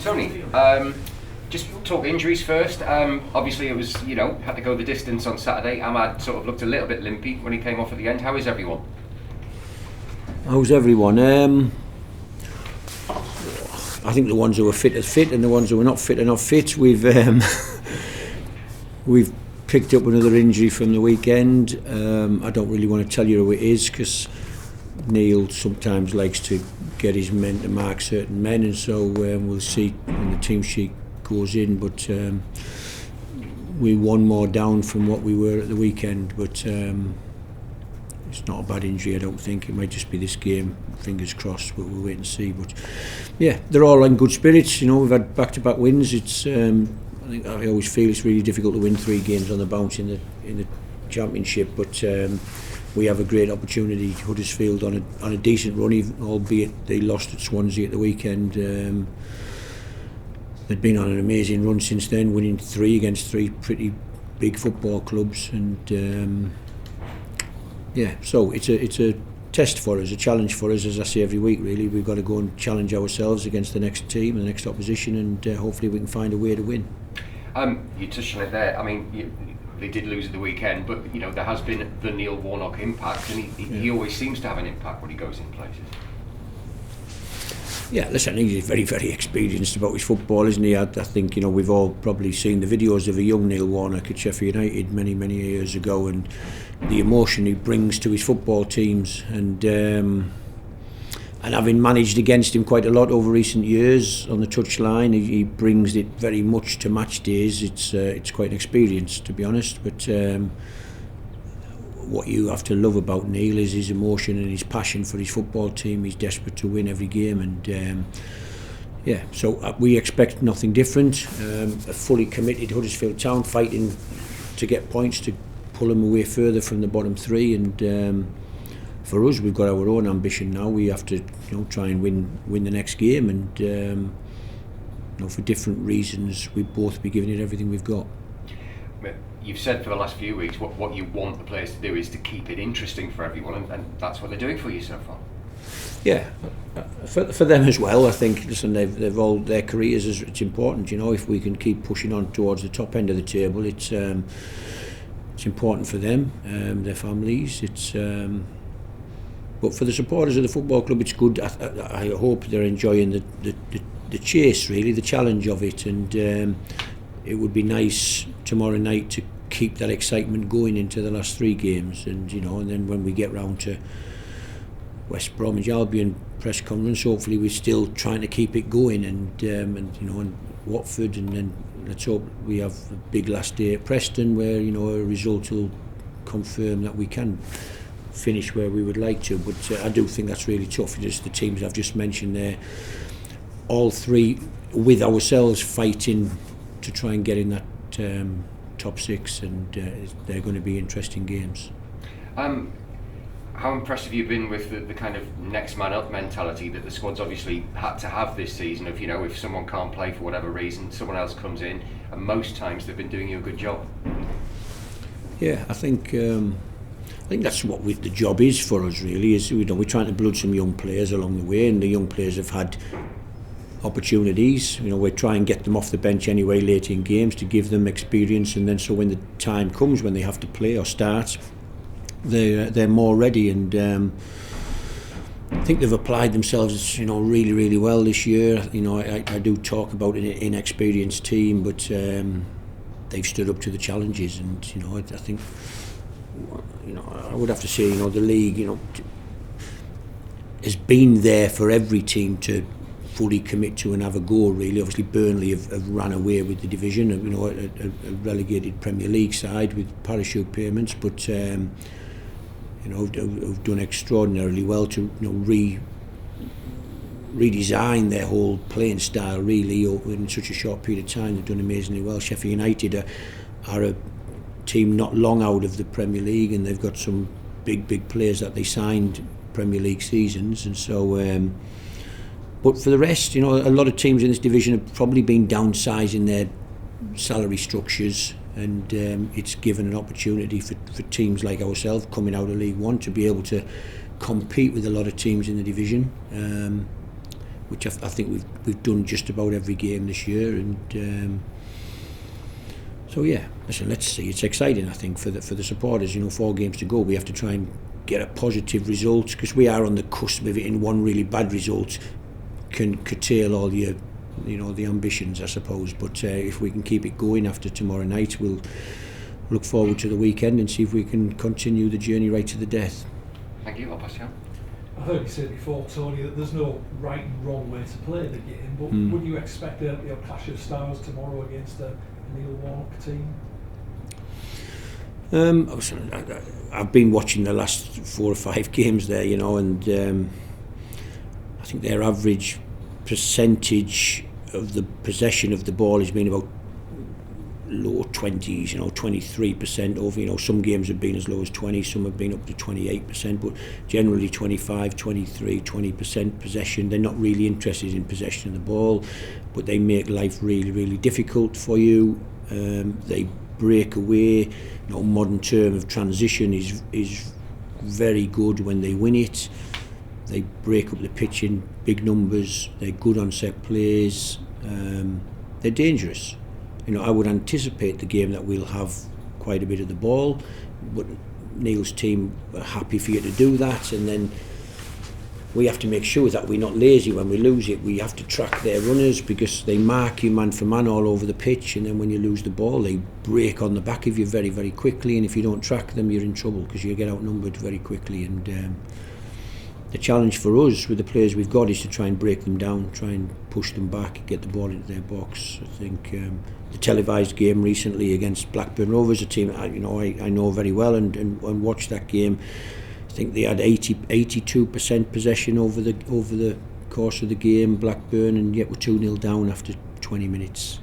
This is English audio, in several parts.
Tony, just talk injuries first. Obviously, it was, had to go the distance on Saturday. Ahmad sort of looked a little bit limpy when he came off at the end. How is everyone? How's everyone? I think the ones who are fit are fit, and the ones who are not fit are not fit. We've picked up another injury from the weekend. I don't really want to tell you who it is because Neil sometimes likes to get his men to mark certain men, and so we'll see when the team sheet goes in. But we're one more down from what we were at the weekend. But it's not a bad injury, I don't think. It might just be this game. Fingers crossed, but we'll wait and see. But yeah, they're all in good spirits. We've had back-to-back wins. It's I always feel it's really difficult to win 3 games on the bounce in the championship, but we have a great opportunity. Huddersfield on a decent run, albeit they lost at Swansea at the weekend. They've been on an amazing run since then, winning 3 against 3 pretty big football clubs, and so it's a test for us, a challenge for us, as I say every week. Really, we've got to go and challenge ourselves against the next team and the next opposition, and hopefully we can find a way to win. You touched on it there. I mean, they did lose at the weekend, but there has been the Neil Warnock impact, and he always seems to have an impact when he goes in places. Yeah, listen, he's very, very experienced about his football, isn't he? I think we've all probably seen the videos of a young Neil Warnock at Sheffield United many, many years ago, and the emotion he brings to his football teams, and having managed against him quite a lot over recent years on the touchline, he brings it very much to match days. It's quite an experience, to be honest. But what you have to love about Neil is his emotion and his passion for his football team. He's desperate to win every game, and so we expect nothing different. A fully committed Huddersfield Town fighting to get points to pull them away further from the bottom 3, and for us, we've got our own ambition now. We have to try and win the next game, and for different reasons, we'll both be giving it everything we've got. You've said for the last few weeks what you want the players to do is to keep it interesting for everyone, and that's what they're doing for you so far. Yeah, for them as well. I think, listen, they've all their careers. It's important, if we can keep pushing on towards the top end of the table. It's important for them, their families. But for the supporters of the football club, it's good. I hope they're enjoying the chase, really, the challenge of it, and it would be nice tomorrow night to keep that excitement going into the last 3 games, and then when we get round to West Bromwich Albion press conference, hopefully we're still trying to keep it going, and Watford, and then let's hope we have a big last day at Preston, where a result will confirm that we can finish where we would like to. But I do think that's really tough. Just the teams I've just mentioned there, all 3 with ourselves fighting to try and get in that top 6, and they're going to be interesting games. How impressed have you been with the kind of next man up mentality that the squad's obviously had to have this season, of if someone can't play for whatever reason, someone else comes in, and most times they've been doing you a good job? Yeah, I think that's what the job is for us, really. Is we're trying to blood some young players along the way, and the young players have had opportunities. We try and get them off the bench anyway late in games to give them experience, and then so when the time comes when they have to play or start, they're more ready, and I think they've applied themselves really, really well this year. I do talk about an inexperienced team, but they've stood up to the challenges, and I think I would have to say the league has been there for every team to fully commit to and have a go, really. Obviously Burnley have ran away with the division, a relegated Premier League side with parachute payments, but have done extraordinarily well to redesign their whole playing style, really, in such a short period of time. They've done amazingly well. Sheffield United are a team not long out of the Premier League, and they've got some big players that they signed Premier League seasons, and so but for the rest, a lot of teams in this division have probably been downsizing their salary structures, and it's given an opportunity for teams like ourselves coming out of League One to be able to compete with a lot of teams in the division. which I think we've done just about every game this year, and so yeah, listen, let's see. It's exciting, I think, for the supporters. 4 games to go. We have to try and get a positive result, because we are on the cusp of it, and one really bad result can curtail all your, the ambitions, I suppose. But if we can keep it going after tomorrow night, we'll look forward to the weekend and see if we can continue the journey right to the death. Thank you. I'll pass you on. I heard you say before, Tony, that there's no right and wrong way to play the game, but would you expect a clash of styles tomorrow against a Neil Warnock team? I've been watching the last 4 or 5 games there, and I think their average percentage of the possession of the ball has been about low 20s, 23% over. Some games have been as low as 20, some have been up to 28%, but generally 25, 23, 20% possession. They're not really interested in possession of the ball, but they make life really, really difficult for you. They break away. Modern term of transition is very good when they win it. They break up the pitch in big numbers. They're good on set plays. They're dangerous. I would anticipate the game that we'll have quite a bit of the ball, but Neil's team are happy for you to do that, and then we have to make sure that we're not lazy when we lose it. We have to track their runners, because they mark you man for man all over the pitch, and then when you lose the ball, they break on the back of you very, very quickly, and if you don't track them, you're in trouble, because you get outnumbered very quickly. And the challenge for us with the players we've got is to try and break them down, try and push them back, get the ball into their box. I think the televised game recently against Blackburn Rovers, a team I know very well, and watched that game. I think they had 82% possession over the course of the game, Blackburn, and yet we're 2-0 down after 20 minutes.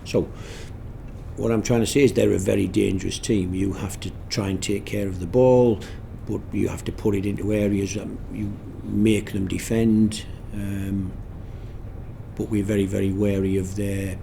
So what I'm trying to say is they're a very dangerous team. You have to try and take care of the ball, but you have to put it into areas that you make them defend. But we're very, very wary of their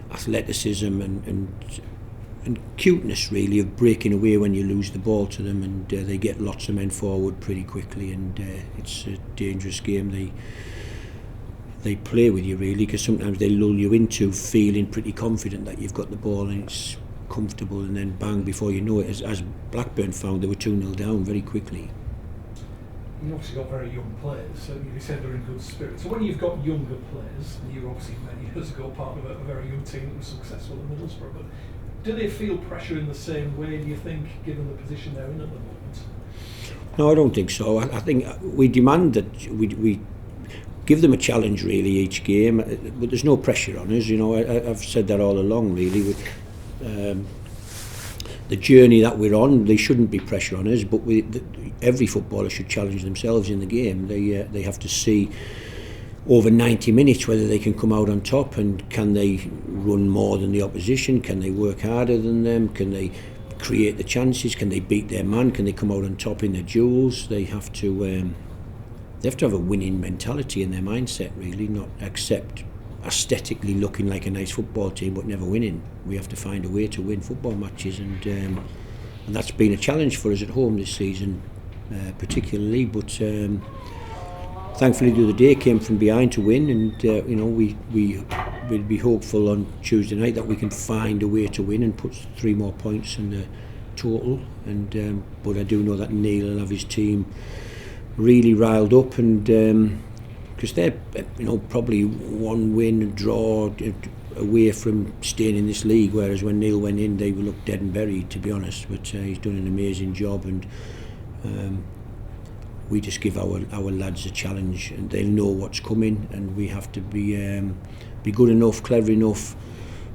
athleticism and cuteness, really, of breaking away when you lose the ball to them, and they get lots of men forward pretty quickly, and it's a dangerous game. They play with you, really, because sometimes they lull you into feeling pretty confident that you've got the ball and it's comfortable, and then bang, before you know it, as Blackburn found, they were 2-0 down very quickly. You've obviously got very young players, so you said they're in good spirits. So when you've got younger players, and you were obviously many years ago part of a very young team that was successful at Middlesbrough, but do they feel pressure in the same way, do you think, given the position they're in at the moment? No, I don't think so. I think we demand that we give them a challenge, really, each game, but there's no pressure on us. I've said that all along, really. With the journey that we're on, there shouldn't be pressure on us, but every footballer should challenge themselves in the game. They have to see over 90 minutes whether they can come out on top, and can they run more than the opposition, can they work harder than them, can they create the chances, can they beat their man, can they come out on top in their duels. They have to have a winning mentality in their mindset, really, not accept aesthetically looking like a nice football team but never winning. We have to find a way to win football matches, and that's been a challenge for us at home this season, particularly, but thankfully the other day came from behind to win, and we'll be hopeful on Tuesday night that we can find a way to win and put 3 more points in the total, and but I do know that Neil will have his team really riled up, and because they're probably 1 win and draw away from staying in this league, whereas when Neil went in they looked dead and buried, to be honest. But he's done an amazing job, and we just give our lads a challenge, and they'll know what's coming, and we have to be good enough, clever enough,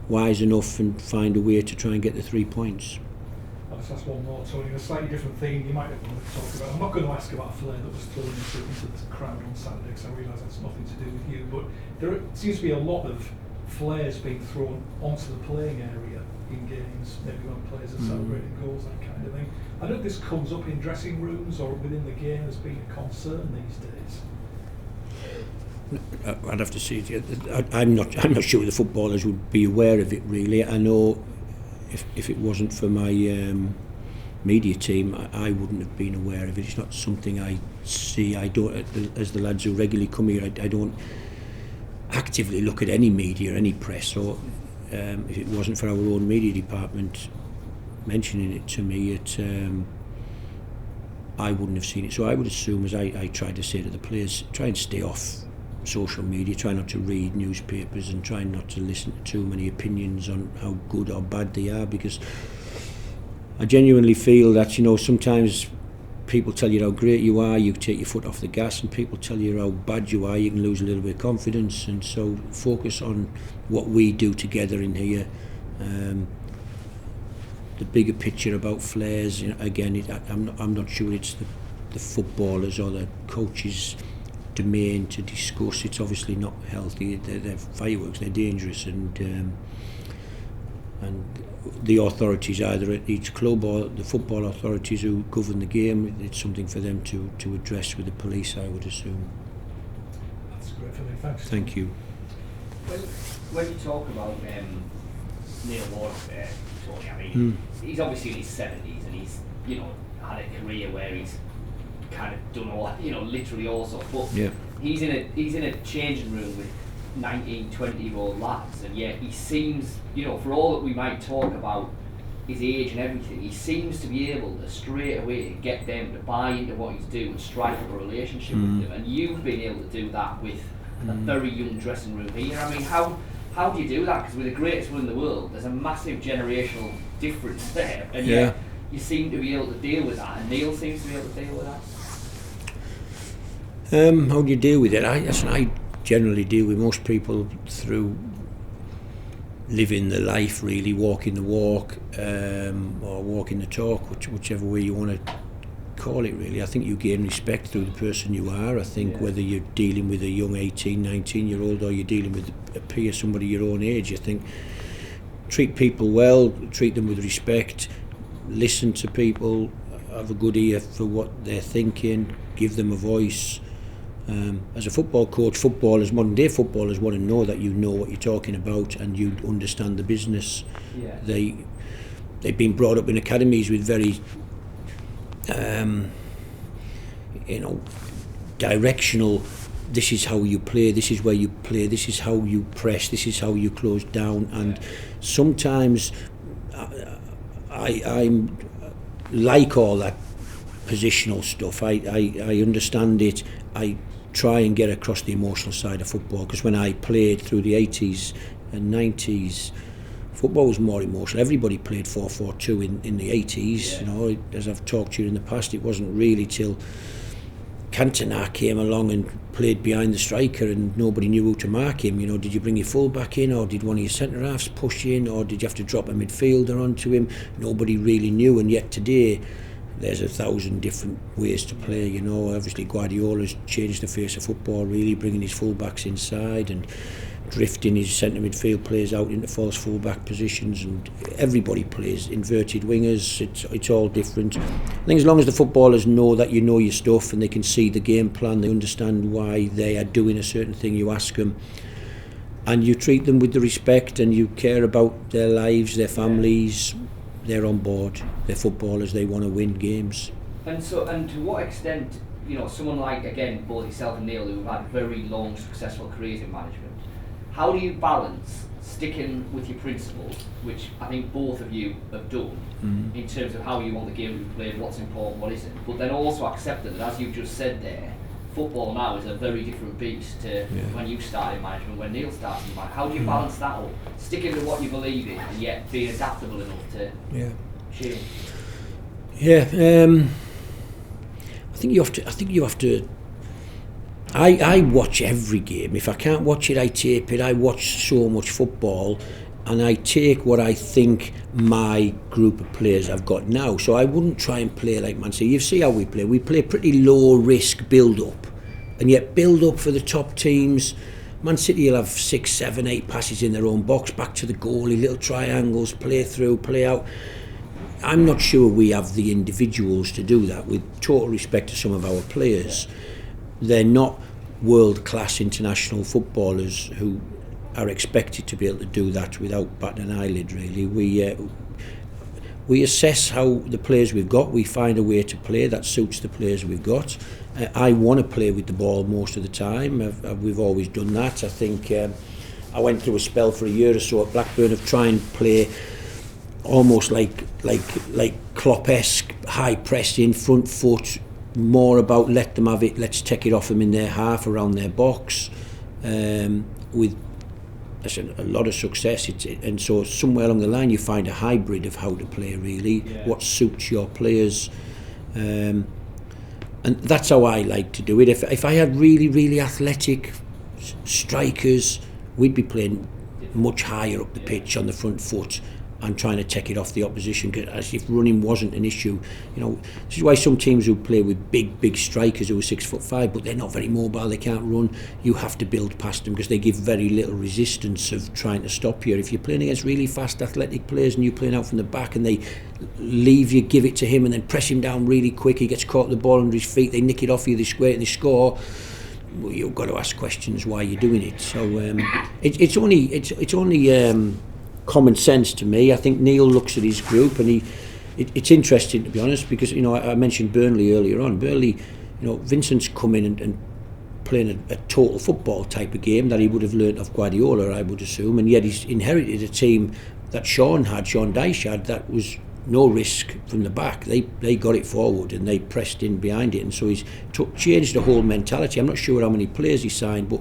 wise enough, and find a way to try and get the 3 points. That's one more, Tony. A slightly different theme you might have wanted to talk about. I'm not going to ask about a flare that was thrown into the crowd on Saturday, because I realise that's nothing to do with you, but there seems to be a lot of flares being thrown onto the playing area in games, maybe when players are celebrating goals, that kind of thing. I don't know if this comes up in dressing rooms or within the game as being a concern these days. I'd have to see. I'm not sure the footballers would be aware of it, really. I know if it wasn't for my media team, I wouldn't have been aware of it. It's not something I see. I don't, as the lads who regularly come here, I don't actively look at any media, any press. So if it wasn't for our own media department mentioning it to me, I wouldn't have seen it. So I would assume, as I tried to say to the players, try and stay off social media, try not to read newspapers, and try not to listen to too many opinions on how good or bad they are, because I genuinely feel that, you know, sometimes people tell you how great you are, you take your foot off the gas, and people tell you how bad you are, you can lose a little bit of confidence. And so focus on what we do together in here. The bigger picture about flares, you know, again, I'm not sure it's the footballers or the coaches' domain to discuss. It's obviously not healthy. They're fireworks, they're dangerous, and the authorities, either at each club or the football authorities who govern the game, it's something for them to address with the police, I would assume. That's great for me, thanks. Thank you. When you talk about Neil Warnock there, Tony, I mean, he's obviously in his 70s, and he's, you know, had a career where he's kind of done all, you know, literally all sorts. But yeah, he's in a changing room with 19, 20-year-old lads, and yet he seems, you know, for all that we might talk about his age and everything, he seems to be able to straight away get them to buy into what he's doing and strike up a relationship with them. And you've been able to do that with a very young dressing room here. I mean, how do you do that? Because we're the greatest one in the world. There's a massive generational difference there, and yet you seem to be able to deal with that, and Neil seems to be able to deal with that. How do you deal with it? I generally deal with most people through living the life, really, walking the walk, or walking the talk, whichever way you want to call it, really. I think you gain respect through the person you are. I think whether you're dealing with a young 18, 19-year-old, or you're dealing with a peer, somebody your own age, I think treat people well, treat them with respect, listen to people, have a good ear for what they're thinking, give them a voice. As a football coach, modern day footballers want to know that you know what you're talking about and you understand the business. Yeah. They've been brought up in academies with very directional, this is how you play, this is where you play, this is how you press, this is how you close down. And sometimes I'm like all that positional stuff. I understand it. I try and get across the emotional side of football, because when I played through the 80s and 90s, football was more emotional. Everybody played 4-4-2 in the 80s. You know, as I've talked to you in the past, it wasn't really till Cantona came along and played behind the striker and nobody knew who to mark him. You know, did you bring your full back in, or did one of your centre halves push in, or did you have to drop a midfielder onto him? Nobody really knew. And yet today there's 1,000 different ways to play. You know, obviously Guardiola's changed the face of football, really, bringing his full-backs inside and drifting his centre midfield players out into false full-back positions, and everybody plays inverted wingers. It's all different. I think as long as the footballers know that you know your stuff and they can see the game plan, they understand why they are doing a certain thing, you ask them, and you treat them with the respect, and you care about their lives, their families. They're on board. They're footballers. They want to win games. And to what extent, you know, someone like, again, both yourself and Neil, who've had very long, successful careers in management, how do you balance sticking with your principles, which I think both of you have done, in terms of how you want the game to be played, what's important, what isn't, but then also accepting that, as you just said there, football now is a very different beast to when you started in management, when Neil started in management. How do you balance that up, sticking with what you believe in and yet being adaptable enough to change? I think you have to. I watch every game. If I can't watch it, I tape it. I watch so much football, and I take what I think my group of players have got now. So I wouldn't try and play like Man City. You see how we play. We play pretty low risk build up, and yet build up for the top teams. Man City will have 6, 7, 8 passes in their own box, back to the goalie, little triangles, play through, play out. I'm not sure we have the individuals to do that, with total respect to some of our players. They're not world-class international footballers who are expected to be able to do that without batting an eyelid, really. we assess how the players we've got. We find a way to play that suits the players we've got. I want to play with the ball most of the time. We've always done that. I think I went through a spell for a year or so at Blackburn of trying to play almost like Klopp-esque, high pressing, front foot, more about let them have it, let's take it off them in their half around their box, with a lot of success. And so somewhere along the line you find a hybrid of how to play really, what suits your players, and that's how I like to do it. If I had really athletic strikers, we'd be playing much higher up the pitch on the front foot and trying to take it off the opposition, as if running wasn't an issue. This is why some teams who play with big strikers who are 6'5", but they're not very mobile, they can't run, you have to build past them because they give very little resistance of trying to stop you. If you're playing against really fast athletic players and you're playing out from the back and they leave you, give it to him and then press him down really quick, he gets caught with the ball under his feet, they nick it off you, they square it and they score, well, you've got to ask questions why you're doing it. So it's only common sense to me. I think Neil looks at his group and it's interesting, to be honest, because I mentioned Burnley earlier on. Burnley, Vincent's come in and playing a total football type of game that he would have learnt off Guardiola, I would assume, and yet he's inherited a team that Sean Dyche had, that was no risk from the back. They got it forward and they pressed in behind it, and so he's changed the whole mentality. I'm not sure how many players he signed, but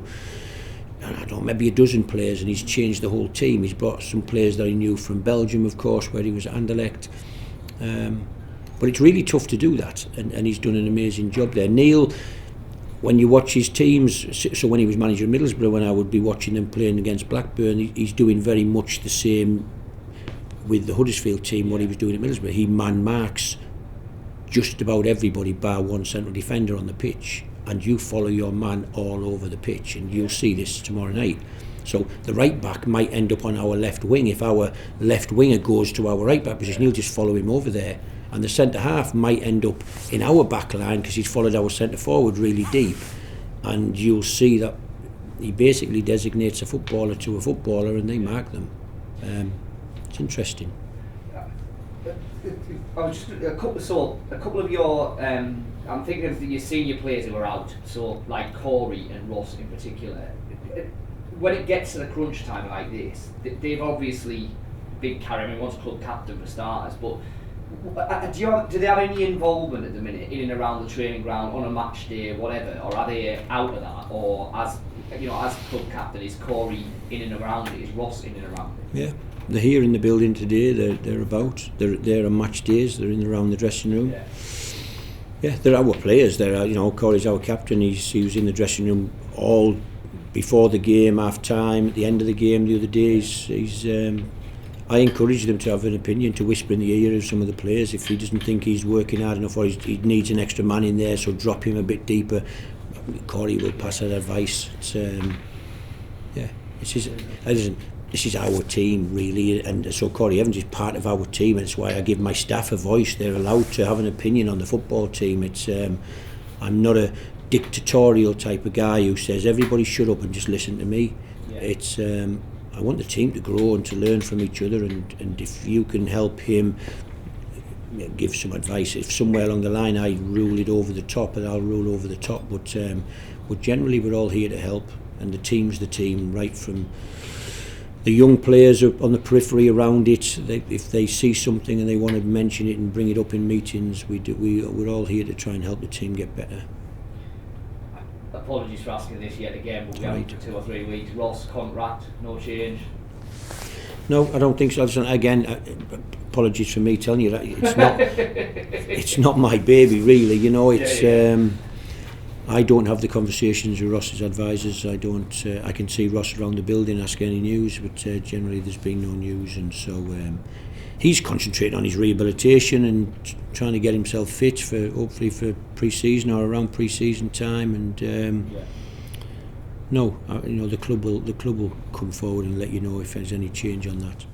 I don't know, maybe a dozen players, and he's changed the whole team. He's brought some players that he knew from Belgium, of course, where he was at Anderlecht. But it's really tough to do that, and he's done an amazing job there. Neil, when you watch his teams, so when he was manager of Middlesbrough, when I would be watching them playing against Blackburn, he's doing very much the same with the Huddersfield team, what he was doing at Middlesbrough. He man-marks just about everybody bar one central defender on the pitch, and you follow your man all over the pitch, and you'll see this tomorrow night. So the right back might end up on our left wing. If our left winger goes to our right back position, he'll just follow him over there, and the centre half might end up in our back line because he's followed our centre forward really deep, and you'll see that he basically designates a footballer to a footballer and they mark them. It's interesting. I was just a couple of your I'm thinking of your senior players who are out, so like Corey and Ross in particular. When it gets to the crunch time like this, they've obviously big carry. I mean, one's club captain for starters, but do they have any involvement at the minute in and around the training ground on a match day, whatever, or are they out of that? Or as club captain, is Corey in and around it? Is Ross in and around it? Yeah. They're here in the building today. They're about. They're on match days. They're in and around the dressing room. Yeah, they're our players. Corey's our captain. He was in the dressing room all before the game, half time, at the end of the game the other day. I encourage them to have an opinion, to whisper in the ear of some of the players. If he doesn't think he's working hard enough or he needs an extra man in there, so drop him a bit deeper. Corey will pass that advice. This is our team, really, and so Corey Evans is part of our team, and it's why I give my staff a voice. They're allowed to have an opinion on the football team. I'm not a dictatorial type of guy who says everybody shut up and just listen to me. I want the team to grow and to learn from each other, and if you can help him, give some advice. If somewhere along the line I rule it over the top, and I'll rule over the top, but generally we're all here to help, and the team's the team, right from the young players up on the periphery around it. If they see something and they want to mention it and bring it up in meetings, we're all here to try and help the team get better. Apologies for asking this yet again, but we have for 2 or 3 weeks. Ross, contract, no change? No, I don't think so. Again, apologies for me telling you that. It's not my baby, really. I don't have the conversations with Ross's advisors. I can see Ross around the building, ask any news, but generally there's been no news, and so he's concentrating on his rehabilitation and trying to get himself fit for hopefully for pre-season or around pre-season time. And the club will come forward and let you know if there's any change on that.